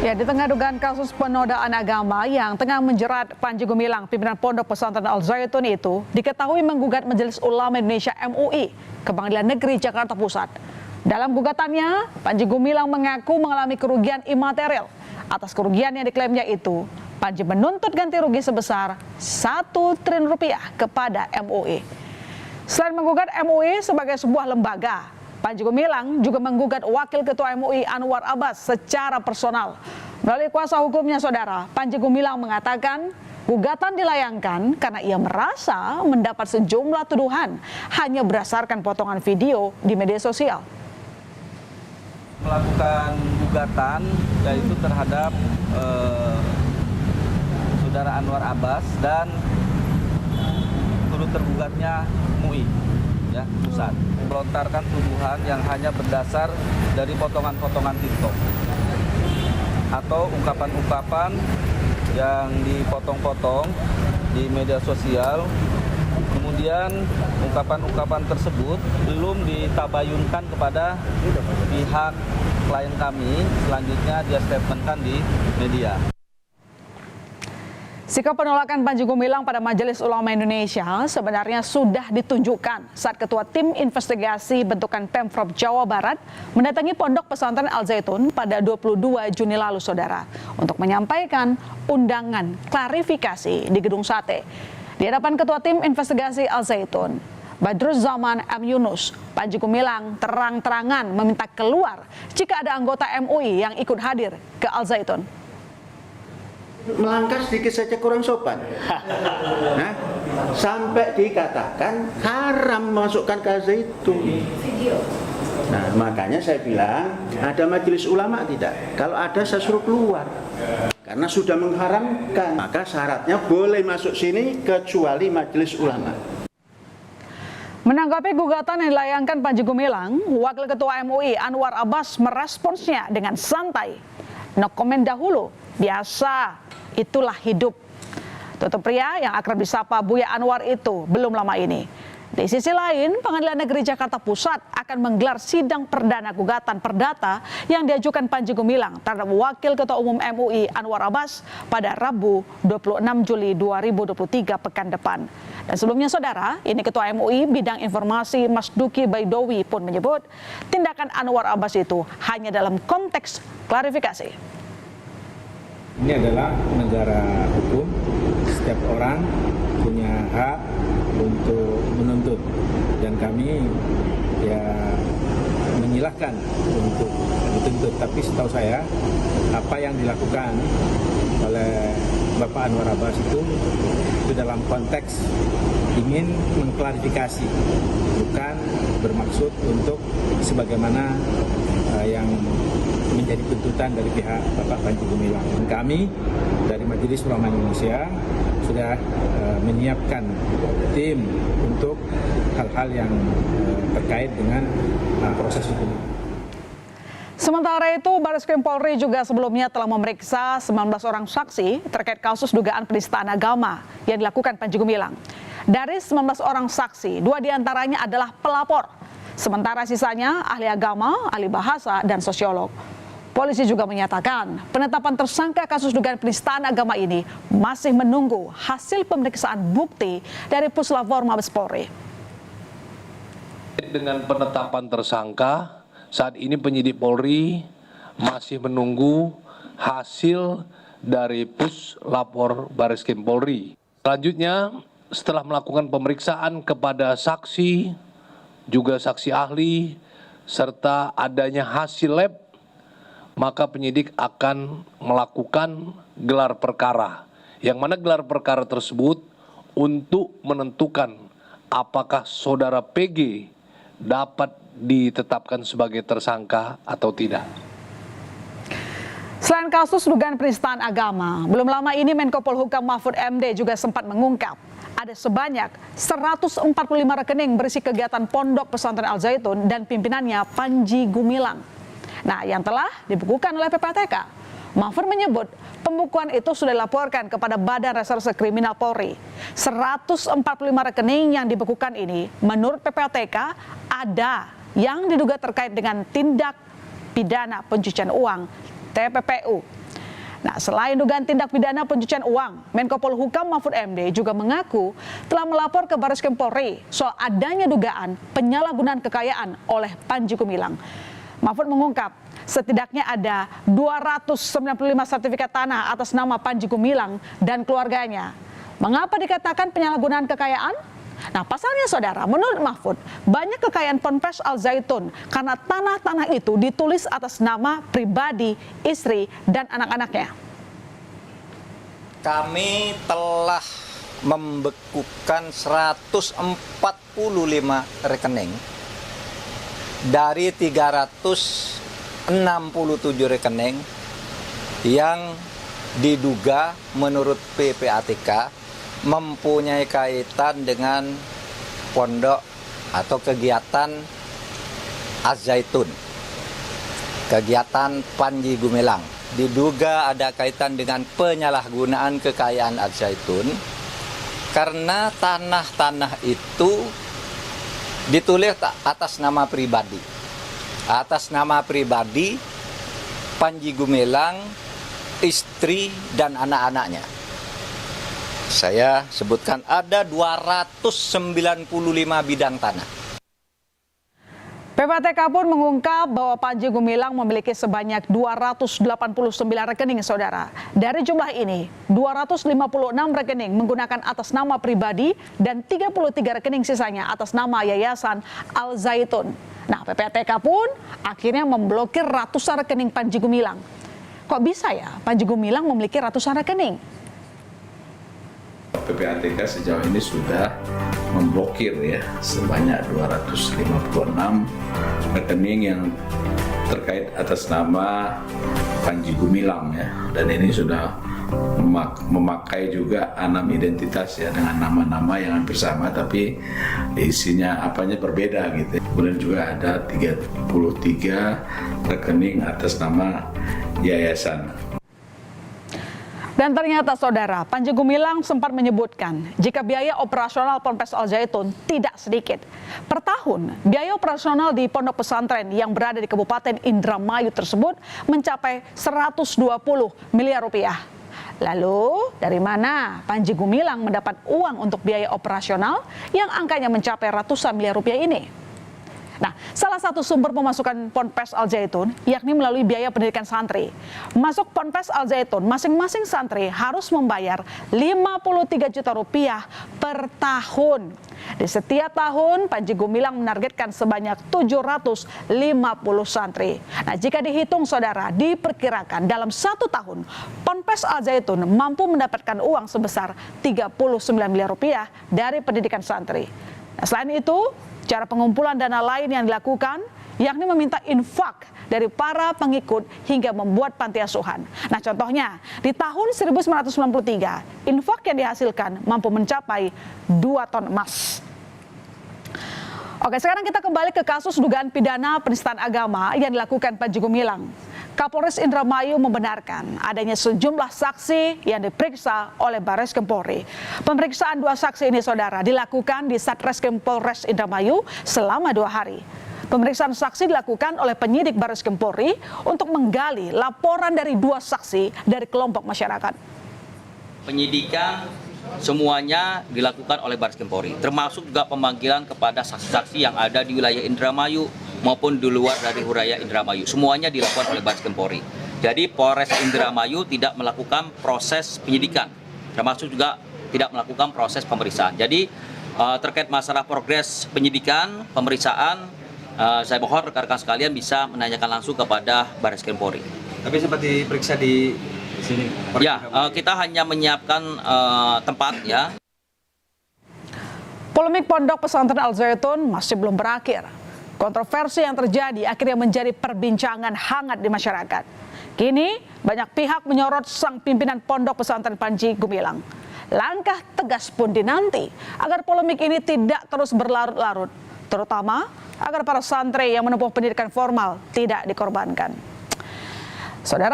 Ya, di tengah dugaan kasus penodaan agama yang tengah menjerat Panji Gumilang, pimpinan Pondok Pesantren Al Zaitun itu diketahui menggugat Majelis Ulama Indonesia MUI ke Pengadilan Negeri Jakarta Pusat. Dalam gugatannya, Panji Gumilang mengaku mengalami kerugian imaterial. Atas kerugian yang diklaimnya itu, Panji menuntut ganti rugi sebesar 1 triliun rupiah kepada MUI. Selain menggugat MUI sebagai sebuah lembaga, Panji Gumilang juga menggugat Wakil Ketua MUI Anwar Abbas secara personal. Melalui kuasa hukumnya, saudara, Panji Gumilang mengatakan gugatan dilayangkan karena ia merasa mendapat sejumlah tuduhan hanya berdasarkan potongan video di media sosial. Melakukan gugatan yaitu terhadap saudara Anwar Abbas dan turut tergugatnya MUI, ya, pusat, melontarkan tuduhan yang hanya berdasar dari potongan-potongan TikTok atau ungkapan-ungkapan yang dipotong-potong di media sosial. Kemudian ungkapan-ungkapan tersebut belum ditabayunkan kepada pihak klien kami, selanjutnya dia statementkan di media. Sikap penolakan Panji Gumilang pada Majelis Ulama Indonesia sebenarnya sudah ditunjukkan saat Ketua Tim Investigasi bentukan Pemprov Jawa Barat mendatangi Pondok Pesantren Al Zaitun pada 22 Juni lalu, saudara, untuk menyampaikan undangan klarifikasi di Gedung Sate. Di hadapan Ketua Tim Investigasi Al Zaitun, Badruzzaman M. Yunus, Panji Gumilang terang-terangan meminta keluar jika ada anggota MUI yang ikut hadir ke Al Zaitun. Melangkah sedikit saja kurang sopan, nah, sampai dikatakan haram masukkan ke Zaitun. Nah, makanya saya bilang ada majelis ulama tidak? Kalau ada saya suruh keluar, karena sudah mengharamkan. Maka syaratnya boleh masuk sini kecuali majelis ulama. Menanggapi gugatan yang dilayangkan Panji Gumilang, Wakil Ketua MUI Anwar Abbas meresponsnya dengan santai. No komen dahulu, biasa, itulah hidup. Tutup pria yang akrab disapa Buya Anwar itu belum lama ini. Di sisi lain, Pengadilan Negeri Jakarta Pusat akan menggelar sidang perdana gugatan perdata yang diajukan Panji Gumilang terhadap Wakil Ketua Umum MUI Anwar Abbas pada Rabu 26 Juli 2023 pekan depan. Dan sebelumnya, saudara, ini Ketua MUI Bidang Informasi Mas Duki Baidowi pun menyebut tindakan Anwar Abbas itu hanya dalam konteks klarifikasi. Ini adalah negara hukum, setiap orang punya hak untuk menuntut, dan kami ya menyilahkan untuk dituntut. Tapi setahu saya apa yang dilakukan oleh Bapak Anwar Abbas itu dalam konteks ingin mengklarifikasi, bukan bermaksud untuk sebagaimana yang menjadi tuntutan dari pihak Bapak Panji Gumilang. Kami dari Majelis Ulama Indonesia sudah menyiapkan tim untuk hal-hal yang terkait dengan proses hukum. Sementara itu, Barreskrim Polri juga sebelumnya telah memeriksa 19 orang saksi terkait kasus dugaan penistaan agama yang dilakukan Panji Gumilang. Dari 19 orang saksi, 2 diantaranya adalah pelapor, sementara sisanya ahli agama, ahli bahasa, dan sosiolog. Polisi juga menyatakan penetapan tersangka kasus dugaan penistaan agama ini masih menunggu hasil pemeriksaan bukti dari Puslapor Mabes Polri. Dengan penetapan tersangka, saat ini penyidik Polri masih menunggu hasil dari Puslapor Barreskrim Polri. Selanjutnya, setelah melakukan pemeriksaan kepada saksi, juga saksi ahli, serta adanya hasil lab, maka penyidik akan melakukan gelar perkara. Yang mana gelar perkara tersebut untuk menentukan apakah saudara PG dapat ditetapkan sebagai tersangka atau tidak. Selain kasus dugaan penistaan agama, belum lama ini Menko Polhukam Mahfud MD juga sempat mengungkap ada sebanyak 145 rekening berisi kegiatan Pondok Pesantren Al Zaitun dan pimpinannya Panji Gumilang. Nah, yang telah dibukukan oleh PPATK. Mahfud menyebut pembukuan itu sudah dilaporkan kepada Badan Reserse Kriminal Polri. 145 rekening yang dibukukan ini menurut PPATK ada yang diduga terkait dengan tindak pidana pencucian uang TPPU. Nah, selain dugaan tindak pidana pencucian uang, Menko Polhukam Mahfud MD juga mengaku telah melapor ke Barreskrim Polri soal adanya dugaan penyalahgunaan kekayaan oleh Panji Gumilang. Mahfud mengungkap setidaknya ada 295 sertifikat tanah atas nama Panji Gumilang dan keluarganya. Mengapa dikatakan penyalahgunaan kekayaan? Nah, pasalnya saudara, menurut Mahfud, banyak kekayaan Ponpes Al Zaitun karena tanah-tanah itu ditulis atas nama pribadi, istri, dan anak-anaknya. Kami telah membekukan 145 rekening dari 367 rekening yang diduga menurut PPATK mempunyai kaitan dengan pondok atau kegiatan Az-Zaitun, kegiatan Panji Gumilang. Diduga ada kaitan dengan penyalahgunaan kekayaan Az-Zaitun karena tanah-tanah itu ditulis atas nama pribadi. Atas nama pribadi Panji Gumilang, istri, dan anak-anaknya. Saya sebutkan ada 295 bidang tanah. PPATK pun mengungkap bahwa Panji Gumilang memiliki sebanyak 289 rekening, saudara. Dari jumlah ini, 256 rekening menggunakan atas nama pribadi dan 33 rekening sisanya atas nama Yayasan Al Zaitun. Nah, PPATK pun akhirnya memblokir ratusan rekening Panji Gumilang. Kok bisa ya Panji Gumilang memiliki ratusan rekening? PPATK sejauh ini sudah memblokir ya sebanyak 256 rekening yang terkait atas nama Panji Gumilang ya, dan ini sudah memakai juga 6 identitas ya dengan nama-nama yang hampir sama tapi isinya apanya berbeda gitu. Kemudian juga ada 33 rekening atas nama yayasan. Dan ternyata saudara, Panji Gumilang sempat menyebutkan jika biaya operasional Ponpes Al Zaitun tidak sedikit. Per tahun, biaya operasional di pondok pesantren yang berada di Kabupaten Indramayu tersebut mencapai 120 miliar rupiah. Lalu, dari mana Panji Gumilang mendapat uang untuk biaya operasional yang angkanya mencapai ratusan miliar rupiah ini? Nah, salah satu sumber pemasukan Ponpes Al Zaitun yakni melalui biaya pendidikan santri. Masuk Ponpes Al Zaitun, masing-masing santri harus membayar 53 juta rupiah per tahun. Di setiap tahun, Panji Gumilang menargetkan sebanyak 750 santri. Nah, jika dihitung saudara, diperkirakan dalam 1 tahun, Ponpes Al Zaitun mampu mendapatkan uang sebesar 39 miliar rupiah dari pendidikan santri. Nah, selain itu, cara pengumpulan dana lain yang dilakukan yakni meminta infak dari para pengikut hingga membuat panti asuhan. Nah, contohnya di tahun 1993, infak yang dihasilkan mampu mencapai 2 ton emas. Oke, sekarang kita kembali ke kasus dugaan pidana penistaan agama yang dilakukan Panji Gumilang. Kapolres Indramayu membenarkan adanya sejumlah saksi yang diperiksa oleh Barreskrim Polri. Pemeriksaan 2 saksi ini saudara dilakukan di Satreskrim Polres Indramayu selama 2 hari. Pemeriksaan saksi dilakukan oleh penyidik Barreskrim Polri untuk menggali laporan dari 2 saksi dari kelompok masyarakat. Penyidikan semuanya dilakukan oleh Barreskrim Polri, termasuk juga pemanggilan kepada saksi-saksi yang ada di wilayah Indramayu maupun di luar dari wilayah Indramayu. Semuanya dilakukan oleh Barreskrim Polri. Jadi Polres Indramayu tidak melakukan proses penyidikan, termasuk juga tidak melakukan proses pemeriksaan. Jadi terkait masalah progres penyidikan, pemeriksaan, saya mohon rekan-rekan sekalian bisa menanyakan langsung kepada Barreskrim Polri. Tapi seperti periksa di sini. Ya, kita hanya menyiapkan tempat ya. Polemik pondok pesantren Al Zaitun masih belum berakhir. Kontroversi yang terjadi akhirnya menjadi perbincangan hangat di masyarakat. Kini banyak pihak menyorot sang pimpinan pondok pesantren Panji Gumilang. Langkah tegas pun dinanti agar polemik ini tidak terus berlarut-larut, terutama agar para santri yang menempuh pendidikan formal tidak dikorbankan. Saudara